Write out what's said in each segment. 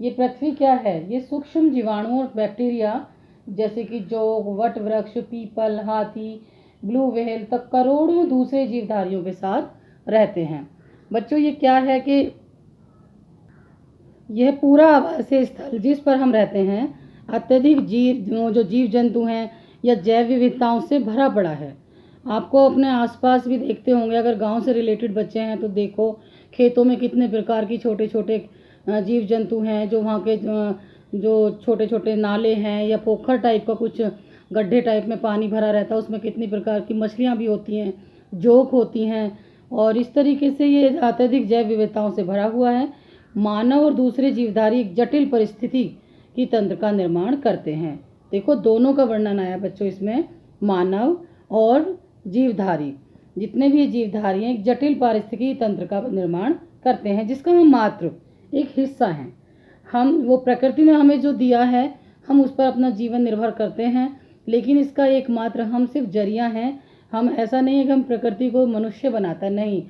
ये पृथ्वी क्या है? ये सूक्ष्म जीवाणु और बैक्टीरिया जैसे कि जोग, वट वृक्ष, पीपल, हाथी, ब्लू व्हेल तक करोड़ों दूसरे जीवधारियों के साथ रहते हैं। बच्चों ये क्या है कि यह पूरा आवासीय स्थल जिस पर हम रहते हैं अत्यधिक जो जीव जंतु हैं या जैव विविधताओं से भरा पड़ा है। आपको अपने आसपास भी देखते होंगे, अगर गांव से रिलेटेड बच्चे हैं तो देखो खेतों में कितने प्रकार की छोटे छोटे जीव जंतु हैं, जो वहाँ के जो छोटे छोटे नाले हैं या पोखर टाइप का कुछ गड्ढे टाइप में पानी भरा रहता है, उसमें कितनी प्रकार की मछलियाँ भी होती हैं, जोक होती हैं। और इस तरीके से ये अत्यधिक जैव विविधताओं से भरा हुआ है। मानव और दूसरे जीवधारी एक जटिल परिस्थिति की तंत्र का निर्माण करते हैं। देखो दोनों का वर्णन आया बच्चों इसमें, मानव और जीवधारी, जितने भी जीवधारी हैं एक जटिल पारिस्थितिकी तंत्र का निर्माण करते हैं, जिसका हम मात्र एक हिस्सा हैं। हम वो प्रकृति ने हमें जो दिया है हम उस पर अपना जीवन निर्भर करते हैं, लेकिन इसका एकमात्र हम सिर्फ जरिया हैं। हम ऐसा नहीं है कि हम प्रकृति को मनुष्य बनाता, नहीं।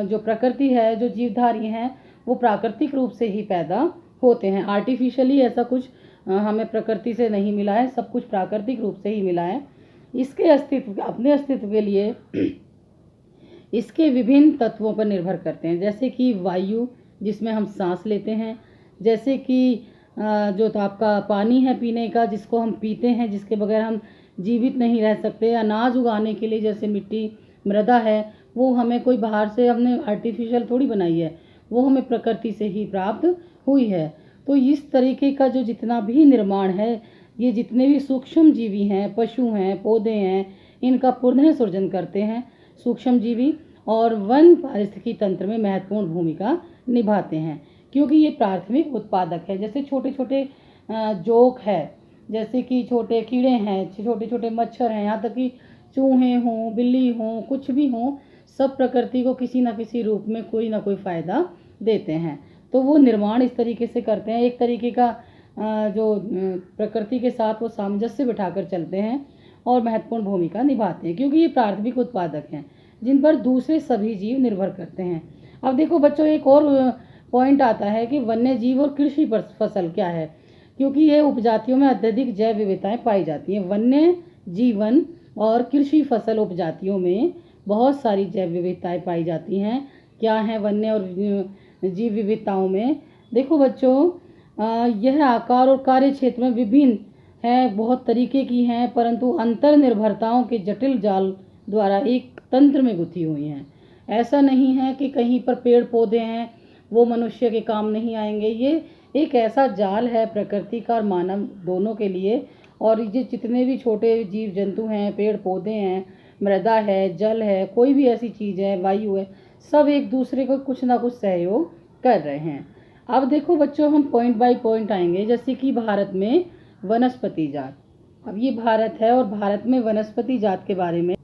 जो प्रकृति है, जो जीवधारी हैं वो प्राकृतिक रूप से ही पैदा होते हैं। आर्टिफिशियली ऐसा कुछ हमें प्रकृति से नहीं मिला है, सब कुछ प्राकृतिक रूप से ही मिला है। इसके अस्तित्व, अपने अस्तित्व के लिए इसके विभिन्न तत्वों पर निर्भर करते हैं, जैसे कि वायु जिसमें हम सांस लेते हैं, जैसे कि जो तो आपका पानी है पीने का जिसको हम पीते हैं, जिसके बगैर हम जीवित नहीं रह सकते। अनाज उगाने के लिए जैसे मिट्टी, मृदा है, वो हमें कोई बाहर से हमने आर्टिफिशियल थोड़ी बनाई है, वो हमें प्रकृति से ही प्राप्त हुई है। तो इस तरीके का जो जितना भी निर्माण है, ये जितने भी सूक्ष्म जीवी हैं, पशु हैं, पौधे हैं, इनका पुनः सृजन करते हैं सूक्ष्म जीवी, और वन पारिस्थितिकी तंत्र में महत्वपूर्ण भूमिका निभाते हैं, क्योंकि ये प्राथमिक उत्पादक है। जैसे छोटे छोटे जोक है, जैसे कि छोटे कीड़े हैं, छोटे छोटे मच्छर हैं, यहाँ तक कि चूहे हों, बिल्ली हों, कुछ भी हों, सब प्रकृति को किसी न किसी रूप में कोई ना कोई फ़ायदा देते हैं। तो वो निर्माण इस तरीके से करते हैं, एक तरीके का जो प्रकृति के साथ वो सामंजस्य बिठाकर चलते हैं और महत्वपूर्ण भूमिका निभाते हैं, क्योंकि ये प्राथमिक उत्पादक हैं जिन पर दूसरे सभी जीव निर्भर करते हैं। अब देखो बच्चों एक और पॉइंट आता है कि वन्य जीव और कृषि फसल क्या है, क्योंकि ये उपजातियों में अत्यधिक जैव विविधताएं पाई जाती हैं। वन्य जीवन और कृषि फसल उपजातियों में बहुत सारी जैव विविधताएं पाई जाती हैं। क्या हैं वन्य और जीव विविधताओं में? देखो बच्चों यह आकार और कार्य क्षेत्र में विभिन्न हैं, बहुत तरीके की हैं, परंतु अंतर निर्भरताओं के जटिल जाल द्वारा एक तंत्र में गुथी हुई हैं। ऐसा नहीं है कि कहीं पर पेड़ पौधे हैं वो मनुष्य के काम नहीं आएंगे। ये एक ऐसा जाल है प्रकृति का और मानव दोनों के लिए, और ये जितने भी छोटे जीव जंतु हैं, पेड़ पौधे हैं, मृदा है, जल है, कोई भी ऐसी चीज़ है, वायु है, सब एक दूसरे को कुछ ना कुछ सहयोग कर रहे हैं। अब देखो बच्चों हम पॉइंट बाय पॉइंट आएंगे, जैसे कि भारत में वनस्पति जात। अब ये भारत है और भारत में वनस्पति जात के बारे में,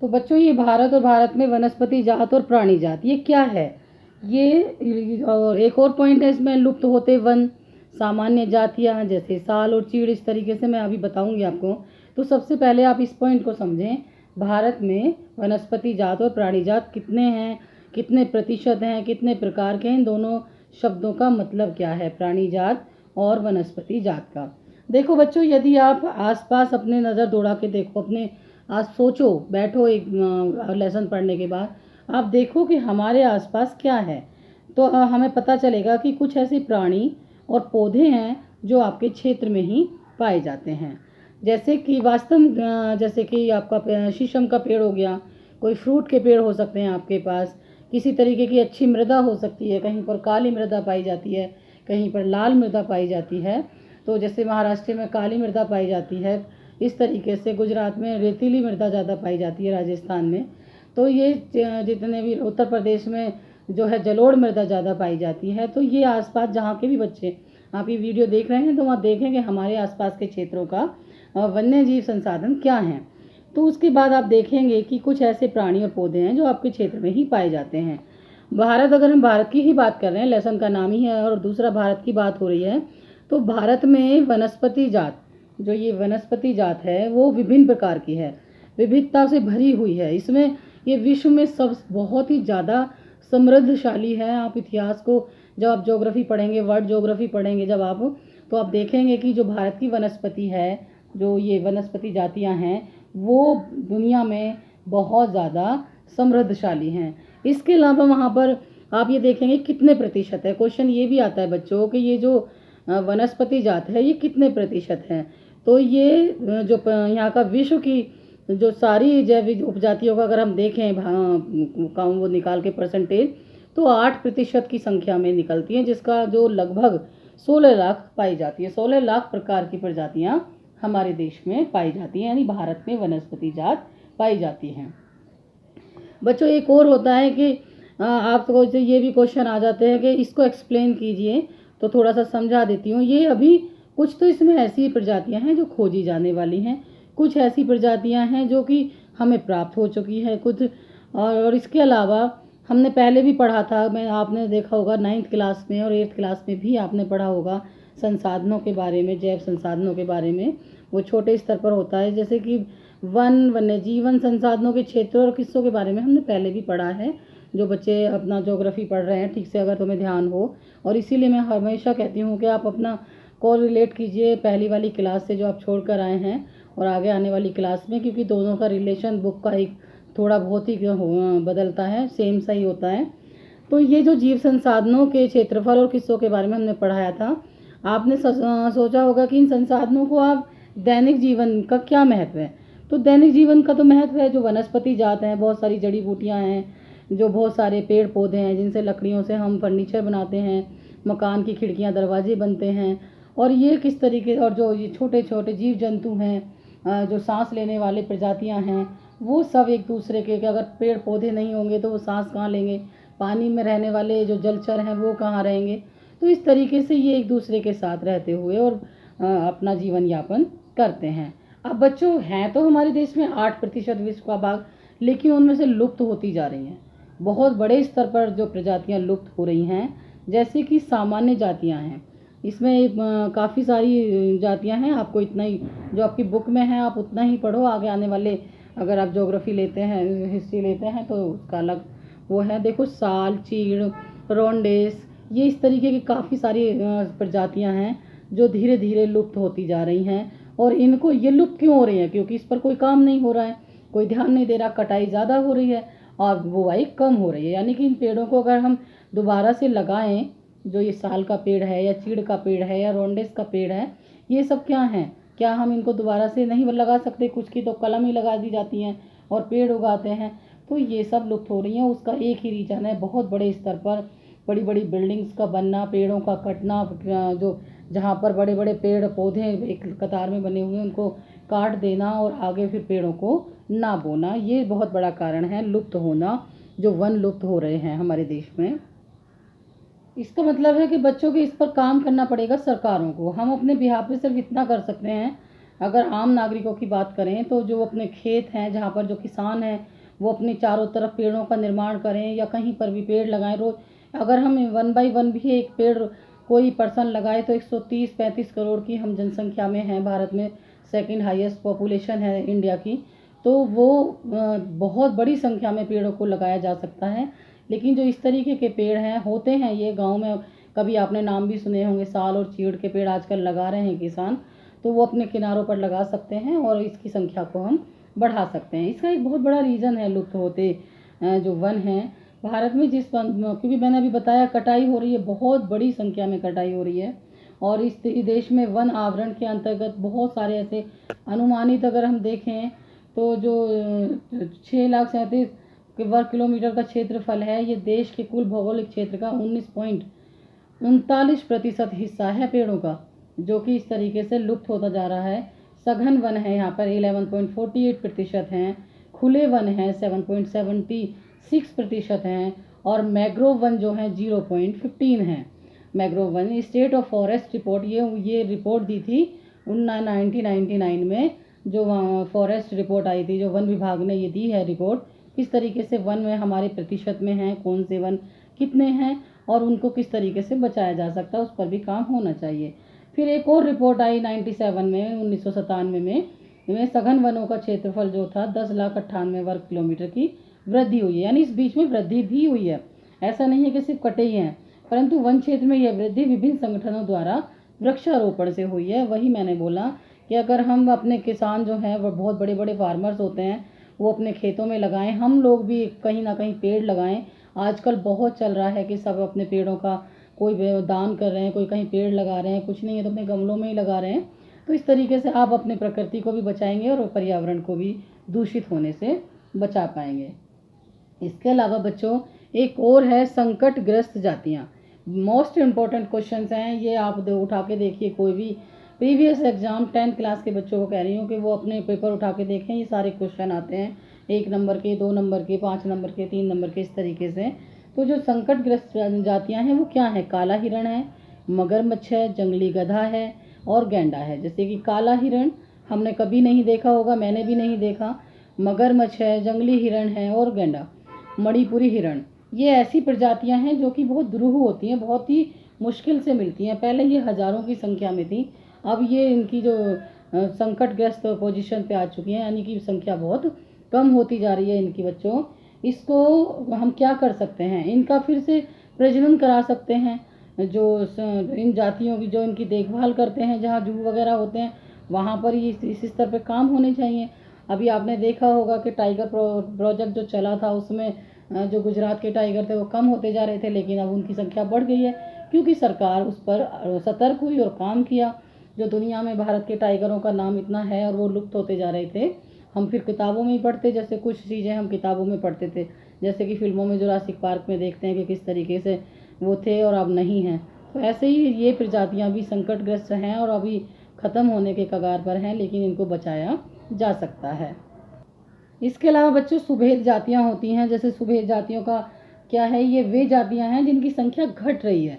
तो बच्चों ये भारत और भारत में वनस्पति जात और प्राणी जात ये क्या है? ये और एक और पॉइंट है इसमें, लुप्त होते वन, सामान्य जातियाँ जैसे साल और चीड़, इस तरीके से मैं अभी बताऊंगी आपको। तो सबसे पहले आप इस पॉइंट को समझें, भारत में वनस्पति जात और प्राणी जात कितने हैं, कितने प्रतिशत हैं, कितने प्रकार के हैं, इन दोनों शब्दों का मतलब क्या है, प्राणी जात और वनस्पति जात का। देखो बच्चों यदि आप आसपास अपने नज़र दौड़ा के देखो, अपने आज सोचो, बैठो एक लेसन पढ़ने के बाद आप देखो कि हमारे आसपास क्या है, तो हमें पता चलेगा कि कुछ ऐसे प्राणी और पौधे हैं जो आपके क्षेत्र में ही पाए जाते हैं। जैसे कि जैसे कि आपका शीशम का पेड़ हो गया, कोई फ्रूट के पेड़ हो सकते हैं आपके पास, किसी तरीके की अच्छी मृदा हो सकती है, कहीं पर काली मृदा पाई जाती है, कहीं पर लाल मृदा पाई जाती है। तो जैसे महाराष्ट्र में काली मृदा पाई जाती है, इस तरीके से गुजरात में रेतीली मृदा ज़्यादा पाई जाती है, राजस्थान में तो ये जितने भी, उत्तर प्रदेश में जो है जलोढ़ मृदा ज़्यादा पाई जाती है। तो ये आसपास जहाँ के भी बच्चे आप ये वीडियो देख रहे हैं तो वहाँ देखेंगे हमारे आसपास के क्षेत्रों का वन्य जीव संसाधन क्या हैं। तो उसके बाद आप देखेंगे कि कुछ ऐसे प्राणी और पौधे हैं जो आपके क्षेत्र में ही पाए जाते हैं। भारत, अगर हम भारत की ही बात कर रहे हैं, लेसन का नाम ही है और दूसरा भारत की बात हो रही है, तो भारत में वनस्पति जात, जो ये वनस्पति जात है वो विभिन्न प्रकार की है, विविधता से भरी हुई है। इसमें ये विश्व में सब बहुत ही ज़्यादा समृद्धशाली है। आप इतिहास को जब आप ज्योग्राफी पढ़ेंगे, वर्ल्ड ज्योग्राफी पढ़ेंगे जब आप, तो आप देखेंगे कि जो भारत की वनस्पति है, जो ये वनस्पति जातियाँ हैं, वो दुनिया में बहुत ज़्यादा समृद्धशाली हैं। इसके अलावा वहाँ पर आप ये देखेंगे कितने प्रतिशत है। क्वेश्चन ये भी आता है बच्चों कि ये जो वनस्पति जात है ये कितने प्रतिशत है। तो ये जो यहाँ का विश्व की जो सारी जैव उपजातियों का अगर हम देखें वो निकाल के परसेंटेज, तो 8% की संख्या में निकलती हैं, जिसका जो लगभग 16 लाख पाई जाती है। 16 लाख प्रकार की प्रजातियाँ हमारे देश में पाई जाती हैं, यानी भारत में वनस्पति जात पाई जाती हैं। बच्चों एक और होता है कि आपको ये भी क्वेश्चन आ जाते हैं कि इसको एक्सप्लेन कीजिए, तो थोड़ा सा समझा देती हूँ। ये अभी कुछ तो इसमें ऐसी प्रजातियाँ हैं जो खोजी जाने वाली हैं, कुछ ऐसी प्रजातियाँ हैं जो कि हमें प्राप्त हो चुकी हैं कुछ, और इसके अलावा हमने पहले भी पढ़ा था, आपने देखा होगा 9th क्लास में और 8th क्लास में भी आपने पढ़ा होगा संसाधनों के बारे में, जैव संसाधनों के बारे में। वो छोटे स्तर पर होता है, जैसे कि वन्य जीवन संसाधनों के क्षेत्रों और किस्सों के बारे में हमने पहले भी पढ़ा है। जो बच्चे अपना ज्योग्राफी पढ़ रहे हैं ठीक से, अगर तुम्हें ध्यान हो, और इसीलिए मैं हमेशा कहती हूँ कि आप अपना को रिलेट कीजिए पहली वाली क्लास से जो आप छोड़ कर आए हैं और आगे आने वाली क्लास में, क्योंकि दोनों का रिलेशन बुक का एक थोड़ा बहुत ही बदलता है, सेम सा ही होता है। तो ये जो जीव संसाधनों के क्षेत्रफल और किस्सों के बारे में हमने पढ़ाया था, आपने सोचा होगा कि इन संसाधनों को आप दैनिक जीवन का क्या महत्व है। तो दैनिक जीवन का तो महत्व है, जो वनस्पति जात हैं, बहुत सारी जड़ी बूटियाँ हैं, जो बहुत सारे पेड़ पौधे हैं, जिनसे लकड़ियों से हम फर्नीचर बनाते हैं, मकान की खिड़कियाँ दरवाजे बनते हैं, और ये किस तरीके, और जो ये छोटे छोटे जीव जंतु हैं, जो सांस लेने वाले प्रजातियाँ हैं, वो सब एक दूसरे के, अगर पेड़ पौधे नहीं होंगे तो वो सांस कहाँ लेंगे, पानी में रहने वाले जो जलचर हैं वो कहाँ रहेंगे। तो इस तरीके से ये एक दूसरे के साथ रहते हुए और अपना जीवन यापन करते हैं। अब बच्चों हैं तो हमारे देश में 8% विश्व का भाग, लेकिन उनमें से लुप्त होती जा रही हैं। बहुत बड़े स्तर पर जो प्रजातियां लुप्त हो रही हैं, जैसे कि सामान्य जातियां हैं, इसमें काफ़ी सारी जातियां हैं। आपको इतना ही जो आपकी बुक में है आप उतना ही पढ़ो, आगे आने वाले अगर आप ज्योग्राफी लेते हैं, हिस्ट्री लेते हैं, तो उसका अलग वो है। देखो साल, चीड़, रोंडेस, ये इस तरीके की काफ़ी सारी प्रजातियां हैं जो धीरे धीरे लुप्त होती जा रही हैं। और इनको ये लुप्त क्यों हो रही है? क्योंकि इस पर कोई काम नहीं हो रहा है, कोई ध्यान नहीं दे रहा, कटाई ज़्यादा हो रही है और बुवाई कम हो रही है। यानी कि इन पेड़ों को अगर हम दोबारा से लगाएं, जो ये साल का पेड़ है या चीड़ का पेड़ है या रोंडेस का पेड़ है, ये सब क्या हैं? क्या हम इनको दोबारा से नहीं लगा सकते? कुछ की तो कलम ही लगा दी जाती हैं और पेड़ उगाते हैं। तो ये सब लुप्त हो रही हैं। उसका एक ही रीज़न है, बहुत बड़े स्तर पर बड़ी बड़ी बिल्डिंग्स का बनना, पेड़ों का कटना, जो जहाँ पर बड़े बड़े पेड़ पौधे एक कतार में बने हुए उनको काट देना और आगे फिर पेड़ों को ना बोना, ये बहुत बड़ा कारण है लुप्त होना, जो वन लुप्त हो रहे हैं हमारे देश में। इसका मतलब है कि बच्चों के इस पर काम करना पड़ेगा सरकारों को। हम अपने बिहाफ पे सिर्फ इतना कर सकते हैं, अगर आम नागरिकों की बात करें तो जो अपने खेत हैं, जहाँ पर जो किसान हैं, वो अपने चारों तरफ पेड़ों का निर्माण करें या कहीं पर भी पेड़ लगाएं। रोज अगर हम 1 बाई 1 भी एक पेड़ कोई पर्सन लगाए तो 130-135 करोड़ की हम जनसंख्या में हैं, भारत में सेकंड हाईएस्ट पॉपुलेशन है इंडिया की। तो वो बहुत बड़ी संख्या में पेड़ों को लगाया जा सकता है। लेकिन जो इस तरीके के पेड़ हैं, होते हैं ये गांव में, कभी आपने नाम भी सुने होंगे, साल और चीड़ के पेड़ आजकल लगा रहे हैं किसान, तो वो अपने किनारों पर लगा सकते हैं और इसकी संख्या को हम बढ़ा सकते हैं। इसका एक बहुत बड़ा रीज़न है लुप्त होते जो वन हैं भारत में, क्योंकि मैंने अभी बताया कटाई हो रही है, बहुत बड़ी संख्या में कटाई हो रही है। और इस देश में वन आवरण के अंतर्गत बहुत सारे ऐसे अनुमानित अगर हम देखें तो जो 6,37,000 वर्ग किलोमीटर का क्षेत्रफल है, ये देश के कुल भौगोलिक क्षेत्र का 19.39% हिस्सा है पेड़ों का, जो कि इस तरीके से लुप्त होता जा रहा है। सघन वन है यहाँ पर 11.48% हैं, खुले वन हैं 7.76% हैं, और मैग्रोव वन जो हैं 0.15 हैं। Mangrove one state of forest report, ये रिपोर्ट दी थी 1999 में, जो फॉरेस्ट रिपोर्ट आई थी, जो वन विभाग ने ये दी है रिपोर्ट, किस तरीके से वन में हमारे प्रतिशत में हैं, कौन से वन कितने हैं और उनको किस तरीके से बचाया जा सकता है, उस पर भी काम होना चाहिए। फिर एक और रिपोर्ट आई 1997 में सघन वनों का क्षेत्रफल जो था 10,98,000 वर्ग किलोमीटर की वृद्धि हुई है। यानी इस बीच में वृद्धि भी हुई है, ऐसा नहीं है कि सिर्फ कटे ही हैं, परंतु वन क्षेत्र में यह वृद्धि विभिन्न संगठनों द्वारा वृक्षारोपण से हुई है। वही मैंने बोला कि अगर हम अपने किसान जो हैं वो बहुत बड़े बड़े फार्मर्स होते हैं, वो अपने खेतों में लगाएं, हम लोग भी कहीं ना कहीं पेड़ लगाएं। आजकल बहुत चल रहा है कि सब अपने पेड़ों का कोई दान कर रहे हैं, कोई कहीं पेड़ लगा रहे हैं, कुछ नहीं है तो अपने गमलों में ही लगा रहे हैं। तो इस तरीके से आप अपने प्रकृति को भी बचाएंगे और पर्यावरण को भी दूषित होने से बचा पाएंगे। इसके अलावा बच्चों एक और है संकटग्रस्त जातियाँ। मोस्ट इम्पॉर्टेंट क्वेश्चंस हैं ये, आप उठा के देखिए। कोई भी प्रीवियस एग्जाम 10th क्लास के बच्चों को कह रही हूँ कि वो अपने पेपर उठा के देखें, ये सारे क्वेश्चन आते हैं 1 नंबर के, 2 नंबर के, 5 नंबर के, 3 नंबर के, इस तरीके से। तो जो संकटग्रस्त जातियाँ हैं वो क्या है? काला हिरण है, मगरमच्छ है, जंगली गधा है और गैंडा है। जैसे कि काला हिरण हमने कभी नहीं देखा होगा, मैंने भी नहीं देखा। मगरमच्छ है, जंगली हिरण है और गैंडा, मणिपुरी हिरण, ये ऐसी प्रजातियां हैं जो कि बहुत दुरूह होती हैं, बहुत ही मुश्किल से मिलती हैं। पहले ये हज़ारों की संख्या में थी, अब ये इनकी जो संकटग्रस्त पोजीशन पे आ चुकी हैं, यानी कि संख्या बहुत कम होती जा रही है इनकी। बच्चों इसको हम क्या कर सकते हैं? इनका फिर से प्रजनन करा सकते हैं। जो इन जातियों की जो इनकी देखभाल करते हैं, जहाँ जू वगैरह होते हैं वहाँ पर ही इस स्तर पे काम होने चाहिए। अभी आपने देखा होगा कि टाइगर प्रोजेक्ट जो चला था उसमें जो गुजरात के टाइगर थे वो कम होते जा रहे थे, लेकिन अब उनकी संख्या बढ़ गई है क्योंकि सरकार उस पर सतर्क हुई और काम किया। जो दुनिया में भारत के टाइगरों का नाम इतना है और वो लुप्त होते जा रहे थे, हम फिर किताबों में ही पढ़ते, जैसे कुछ चीज़ें हम किताबों में पढ़ते थे, जैसे कि फिल्मों में जुरासिक पार्क में देखते हैं कि किस तरीके से वो थे और अब नहीं हैं। तो ऐसे ही ये प्रजातियाँ भी संकटग्रस्त हैं और अभी ख़त्म होने के कगार पर हैं, लेकिन इनको बचाया जा सकता है। इसके अलावा बच्चों सुभेद जातियाँ होती हैं। जैसे सुभेद जातियों का क्या है? ये वे जातियाँ हैं जिनकी संख्या घट रही है,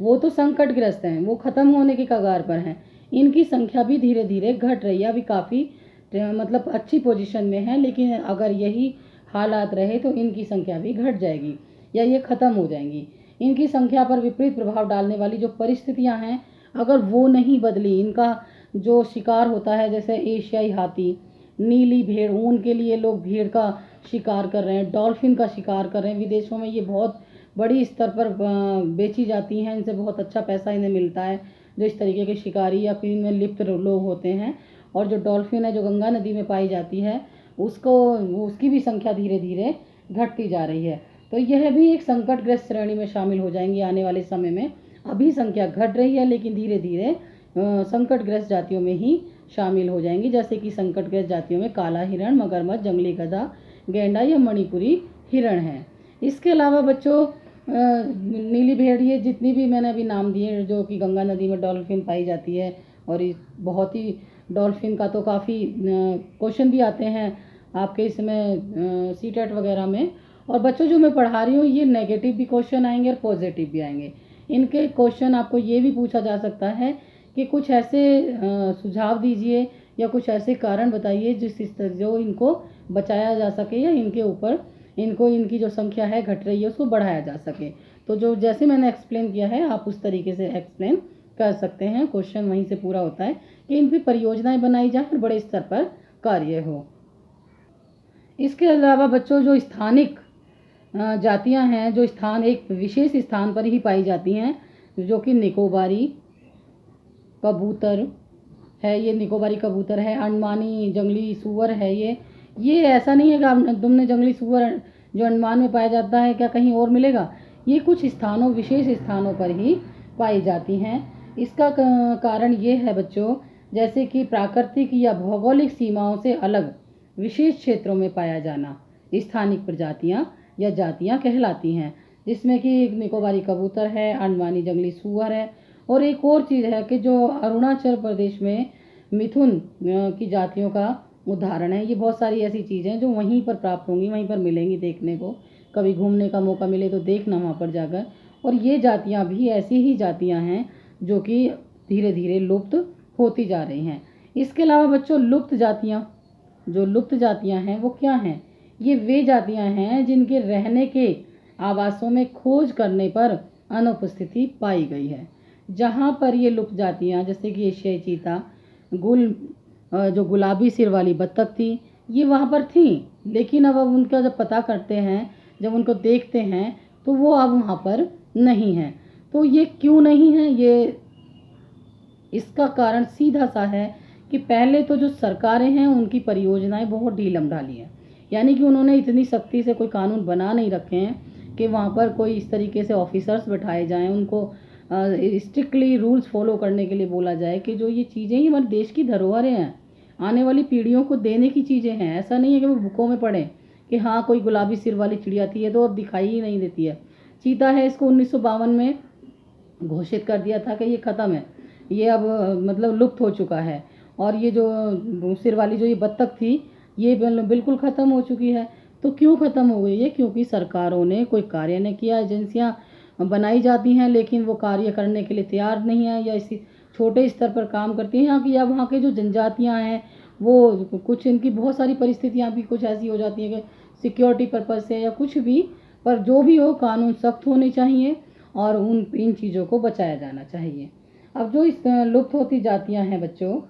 वो तो संकटग्रस्त हैं, वो ख़त्म होने के कगार पर हैं, इनकी संख्या भी धीरे धीरे घट रही है। अभी काफ़ी मतलब अच्छी पोजीशन में है, लेकिन अगर यही हालात रहे तो इनकी संख्या भी घट जाएगी या ये ख़त्म हो जाएंगी। इनकी संख्या पर विपरीत प्रभाव डालने वाली जो परिस्थितियाँ हैं, अगर वो नहीं बदली, इनका जो शिकार होता है, जैसे एशियाई हाथी, नीली भेड़, ऊन के लिए लोग भेड़ का शिकार कर रहे हैं, डॉल्फिन का शिकार कर रहे हैं। विदेशों में ये बहुत बड़ी स्तर पर बेची जाती हैं, इनसे बहुत अच्छा पैसा इन्हें मिलता है। जो इस तरीके के शिकारी या फिर इनमें लिप्त लोग होते हैं। और जो डॉल्फिन है जो गंगा नदी में पाई जाती है, उसकी भी संख्या धीरे धीरे घटती जा रही है। तो यह भी एक संकटग्रस्त श्रेणी में शामिल हो जाएंगी आने वाले समय में। अभी संख्या घट रही है, लेकिन धीरे धीरे संकटग्रस्त जातियों में ही शामिल हो जाएंगी। जैसे कि संकटग्रस्त जातियों में काला हिरण, मगरमच्छ, जंगली गधा, गैंडा या मणिपुरी हिरण है। इसके अलावा बच्चों नीली भेड़, ये जितनी भी मैंने अभी नाम दिए, जो कि गंगा नदी में डॉल्फिन पाई जाती है, और बहुत ही डॉल्फिन का तो काफ़ी क्वेश्चन भी आते हैं आपके इसमें सीटेट वगैरह में। और बच्चों जो मैं पढ़ा रही हूँ ये नेगेटिव भी क्वेश्चन आएंगे और पॉजिटिव भी आएंगे। इनके क्वेश्चन आपको ये भी पूछा जा सकता है कि कुछ ऐसे सुझाव दीजिए या कुछ ऐसे कारण बताइए जो इनको बचाया जा सके या इनके ऊपर इनकी जो संख्या है घट रही है उसको बढ़ाया जा सके। तो जो जैसे मैंने एक्सप्लेन किया है आप उस तरीके से एक्सप्लेन कर सकते हैं। क्वेश्चन वहीं से पूरा होता है कि इन पर परियोजनाएं बनाई जाए और बड़े स्तर पर कार्य हो। इसके अलावा बच्चों जो स्थानिक जातियां हैं, जो एक विशेष स्थान पर ही पाई जाती हैं, जो कि निकोबारी कबूतर है, ये निकोबारी कबूतर है, अंडमानी जंगली सूअर है। ये ऐसा नहीं है कि तुमने जंगली सूअर जो अंडमान में पाया जाता है क्या कहीं और मिलेगा? ये कुछ स्थानों, विशेष स्थानों पर ही पाई जाती हैं। इसका कारण ये है बच्चों, जैसे कि प्राकृतिक या भौगोलिक सीमाओं से अलग विशेष क्षेत्रों में पाया जाना स्थानिक प्रजातियां या जातियां कहलाती हैं, जिसमें कि निकोबारी कबूतर है, अंडमानी जंगली सूअर है, और एक और चीज़ है कि जो अरुणाचल प्रदेश में मिथुन की जातियों का उदाहरण है। ये बहुत सारी ऐसी चीज़ें हैं जो वहीं पर प्राप्त होंगी, वहीं पर मिलेंगी देखने को। कभी घूमने का मौका मिले तो देखना वहाँ पर जाकर। और ये जातियाँ भी ऐसी ही जातियाँ हैं जो कि धीरे धीरे लुप्त होती जा रही हैं। इसके अलावा बच्चों लुप्त जातियाँ हैं वो क्या हैं? ये वे जातियाँ हैं जिनके रहने के आवासों में खोज करने पर अनुपस्थिति पाई गई है। जहाँ पर ये लुप्त जातियाँ, जैसे कि एशियाई चीता, जो गुलाबी सिर वाली बत्तख थी, ये वहाँ पर थी, लेकिन अब उनका जब पता करते हैं, जब उनको देखते हैं तो वो अब वहाँ पर नहीं है। तो ये क्यों नहीं है, ये इसका कारण सीधा सा है कि पहले तो जो सरकारें हैं उनकी परियोजनाएं बहुत ढीलम ढाली हैं, यानी कि उन्होंने इतनी सख्ती से कोई कानून बना नहीं रखे हैं कि वहाँ पर कोई इस तरीके से ऑफिसर्स बैठाए जाएं, उनको स्ट्रिक्टली रूल्स फॉलो करने के लिए बोला जाए कि जो ये चीज़ें ही हमारे देश की धरोहरें हैं, आने वाली पीढ़ियों को देने की चीज़ें हैं। ऐसा नहीं है कि वो बुकों में पढ़ें कि हाँ कोई गुलाबी सिर वाली चिड़िया थी, है तो अब दिखाई ही नहीं देती है। चीता है, इसको 1952 में घोषित कर दिया था कि ये ख़त्म है, ये अब मतलब लुप्त हो चुका है। और ये जो सिर वाली जो ये बत्तख थी, ये बिल्कुल ख़त्म हो चुकी है। तो क्यों ख़त्म हो गई है? क्योंकि सरकारों ने कोई कार्य नहीं किया। एजेंसियां बनाई जाती हैं लेकिन वो कार्य करने के लिए तैयार नहीं है, या इसी छोटे स्तर पर काम करती हैं। यहाँ की या वहाँ के जो जनजातियाँ हैं वो कुछ, इनकी बहुत सारी परिस्थितियाँ भी कुछ ऐसी हो जाती हैं कि सिक्योरिटी पर्पज़ से या कुछ भी, पर जो भी हो कानून सख्त होने चाहिए और इन चीज़ों को बचाया जाना चाहिए। अब जो इस लुप्त होती जातियां हैं बच्चों,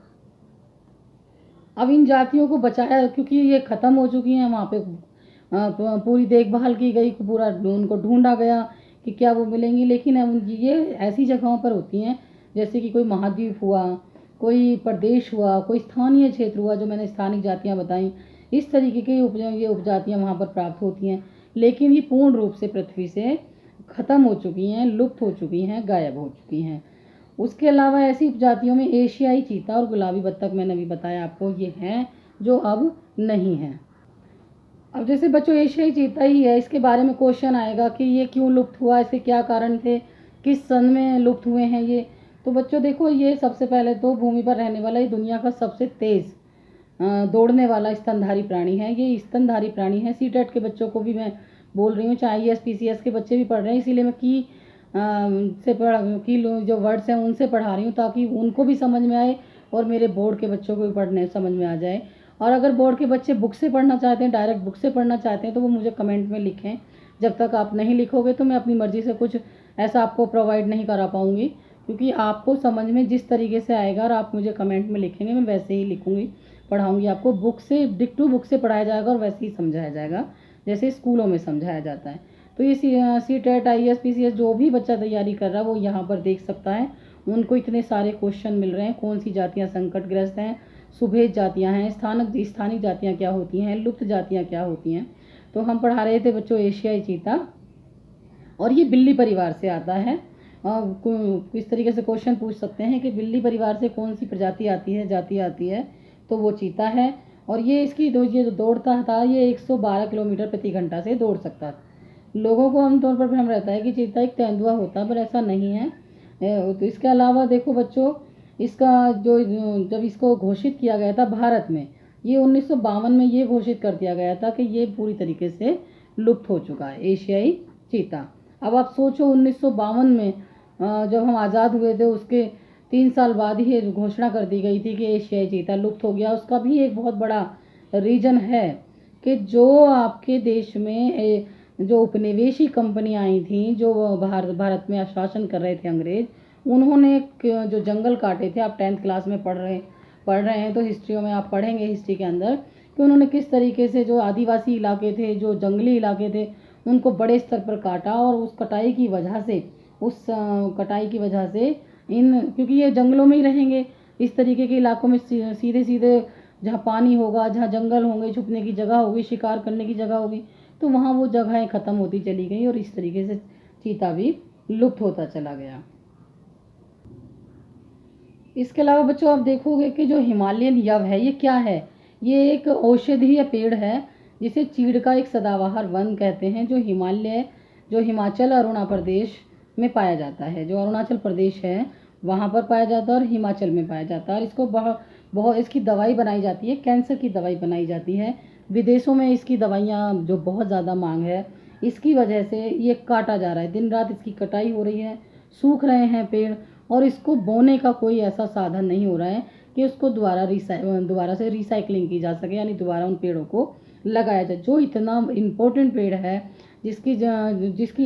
अब इन जातियों को बचाया, क्योंकि ये ख़त्म हो चुकी हैं, वहाँ पे पूरी देखभाल की गई, पूरा उनको ढूंढा गया कि क्या वो मिलेंगी। लेकिन अब ये ऐसी जगहों पर होती हैं जैसे कि कोई महाद्वीप हुआ, कोई प्रदेश हुआ, कोई स्थानीय क्षेत्र हुआ, जो मैंने स्थानिक जातियाँ बताई, इस तरीके की ये उपजातियाँ वहाँ पर प्राप्त होती हैं। लेकिन ये पूर्ण रूप से पृथ्वी से ख़त्म हो चुकी हैं, लुप्त हो चुकी हैं, गायब हो चुकी हैं। उसके अलावा ऐसी उपजातियों में एशियाई चीता और गुलाबी बत्तख, मैंने अभी बताया आपको, ये हैं जो अब नहीं हैं। अब जैसे बच्चों एशियाई चीता ही है, इसके बारे में क्वेश्चन आएगा कि ये क्यों लुप्त हुआ, इसके क्या कारण थे, किस सन में लुप्त हुए हैं ये। तो बच्चों देखो, ये सबसे पहले तो भूमि पर रहने वाला ये दुनिया का सबसे तेज़ दौड़ने वाला स्तनधारी प्राणी है। ये स्तनधारी प्राणी है। सीटेट के बच्चों को भी मैं बोल रही हूँ, चाहे IAS PCS के बच्चे भी पढ़ रहे हैं, इसीलिए मैं से पढ़ की जो वर्ड्स हैं उनसे पढ़ा रही हूँ ताकि उनको भी समझ में आए और मेरे बोर्ड के बच्चों को भी पढ़ने समझ में आ जाए। और अगर बोर्ड के बच्चे बुक से पढ़ना चाहते हैं, डायरेक्ट बुक से पढ़ना चाहते हैं, तो वो मुझे कमेंट में लिखें। जब तक आप नहीं लिखोगे तो मैं अपनी मर्ज़ी से कुछ ऐसा आपको प्रोवाइड नहीं करा पाऊँगी, क्योंकि आपको समझ में जिस तरीके से आएगा और आप मुझे कमेंट में लिखेंगे, मैं वैसे ही लिखूँगी, पढ़ाऊँगी आपको। बुक से डिक्टू बुक से पढ़ाया जाएगा और वैसे ही समझाया जाएगा जैसे स्कूलों में समझाया जाता है। तो ये सीटेट IAS PCS जो भी बच्चा तैयारी कर रहा है वो यहाँ पर देख सकता है। उनको इतने सारे क्वेश्चन मिल रहे हैं, कौन सी जातियाँ संकटग्रस्त हैं, सुभेद जातियाँ हैं, स्थानिक जातियाँ क्या होती हैं, लुप्त जातियाँ क्या होती हैं। तो हम पढ़ा रहे थे बच्चों एशियाई चीता, और ये बिल्ली परिवार से आता है। किस तरीके से क्वेश्चन पूछ सकते हैं कि बिल्ली परिवार से कौन सी प्रजाति आती है, जाति आती है, तो वो चीता है। और ये इसकी ये जो दौड़ता था, ये 112 किलोमीटर प्रति घंटा से दौड़ सकता था। लोगों को आमतौर पर भ्रम रहता है कि चीता एक तेंदुआ होता है, पर ऐसा नहीं है। तो इसके अलावा देखो बच्चों, इसका जो जब इसको घोषित किया गया था भारत में, ये 1952 में ये घोषित कर दिया गया था कि ये पूरी तरीके से लुप्त हो चुका है, एशियाई चीता। अब आप सोचो 1952 में जब हम आज़ाद हुए थे उसके 3 साल बाद ही ये घोषणा कर दी गई थी कि एशियाई चीता लुप्त हो गया। उसका भी एक बहुत बड़ा रीज़न है कि जो आपके देश में जो उपनिवेशी कंपनियां आई थी, जो भारत में शासन कर रहे थे अंग्रेज, उन्होंने जो जंगल काटे थे, आप 10th क्लास में पढ़ रहे हैं तो हिस्ट्री में आप पढ़ेंगे, हिस्ट्री के अंदर, कि उन्होंने किस तरीके से जो आदिवासी इलाके थे, जो जंगली इलाके थे, उनको बड़े स्तर पर काटा। और उस कटाई की वजह से क्योंकि ये जंगलों में ही रहेंगे, इस तरीके के इलाकों में सीधे सीधे जहाँ पानी होगा, जहाँ जंगल होंगे, छुपने की जगह होगी, शिकार करने की जगह होगी, तो वहाँ वो जगहें ख़त्म होती चली गई और इस तरीके से चीता भी लुप्त होता चला गया। इसके अलावा बच्चों आप देखोगे कि जो हिमालयन यव है, ये क्या है? ये एक औषधीय पेड़ है जिसे चीड़ का एक सदाबहार वन कहते हैं, जो हिमाचल अरुणाचल प्रदेश में पाया जाता है। जो अरुणाचल प्रदेश है वहाँ पर पाया जाता है और हिमाचल में पाया जाता है। और इसको बहुत इसकी दवाई बनाई जाती है, कैंसर की दवाई बनाई जाती है। विदेशों में इसकी दवाइयाँ जो बहुत ज़्यादा मांग है, इसकी वजह से ये काटा जा रहा है, दिन रात इसकी कटाई हो रही है, सूख रहे हैं पेड़, और इसको बोने का कोई ऐसा साधन नहीं हो रहा है कि उसको दोबारा से रिसाइकलिंग की जा सके, यानी दोबारा उन पेड़ों को लगाया जाए। जो इतना इम्पोर्टेंट पेड़ है, जिसकी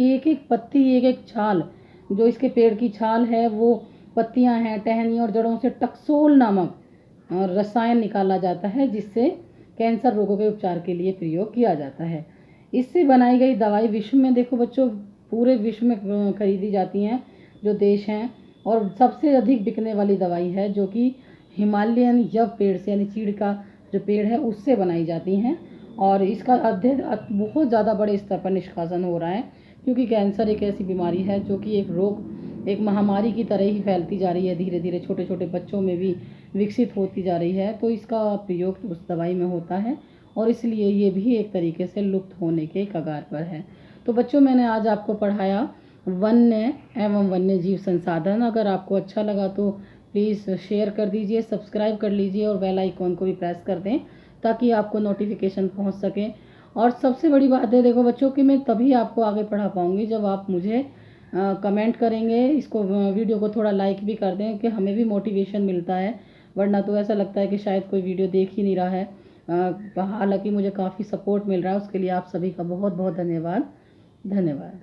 एक एक पत्ती, एक एक छाल, जो इसके पेड़ की छाल है, वो पत्तियां हैं, टहनियाँ और जड़ों से टक्सोल नामक रसायन निकाला जाता है, जिससे कैंसर रोगों के उपचार के लिए प्रयोग किया जाता है। इससे बनाई गई दवाई विश्व में देखो बच्चों, पूरे विश्व में खरीदी जाती हैं। जो देश हैं, और सबसे अधिक बिकने वाली दवाई है जो कि हिमालयन यव पेड़ से, यानी चीड़ का जो पेड़ है उससे बनाई जाती हैं। और इसका अध्ययन बहुत ज़्यादा बड़े स्तर पर निष्कासन हो रहा है, क्योंकि कैंसर एक ऐसी बीमारी है जो कि एक रोग, एक महामारी की तरह ही फैलती जा रही है, धीरे धीरे छोटे छोटे बच्चों में भी विकसित होती जा रही है। तो इसका प्रयोग उस दवाई में होता है, और इसलिए ये भी एक तरीके से लुप्त होने के कगार पर है। तो बच्चों, मैंने आज आपको पढ़ाया वन्य एवं वन्य जीव संसाधन। अगर आपको अच्छा लगा तो प्लीज़ शेयर कर दीजिए, सब्सक्राइब कर लीजिए और बेल आइकॉन को भी प्रेस कर दें, ताकि आपको नोटिफिकेशन पहुंच सके। और सबसे बड़ी बात है, देखो बच्चों, कि मैं तभी आपको आगे पढ़ा पाऊंगी जब आप मुझे कमेंट करेंगे, इसको वीडियो को थोड़ा लाइक भी कर दें, कि हमें भी मोटिवेशन मिलता है। वरना तो ऐसा लगता है कि शायद कोई वीडियो देख ही नहीं रहा है। हालांकि मुझे काफ़ी सपोर्ट मिल रहा है, उसके लिए आप सभी का बहुत बहुत धन्यवाद। धन्यवाद।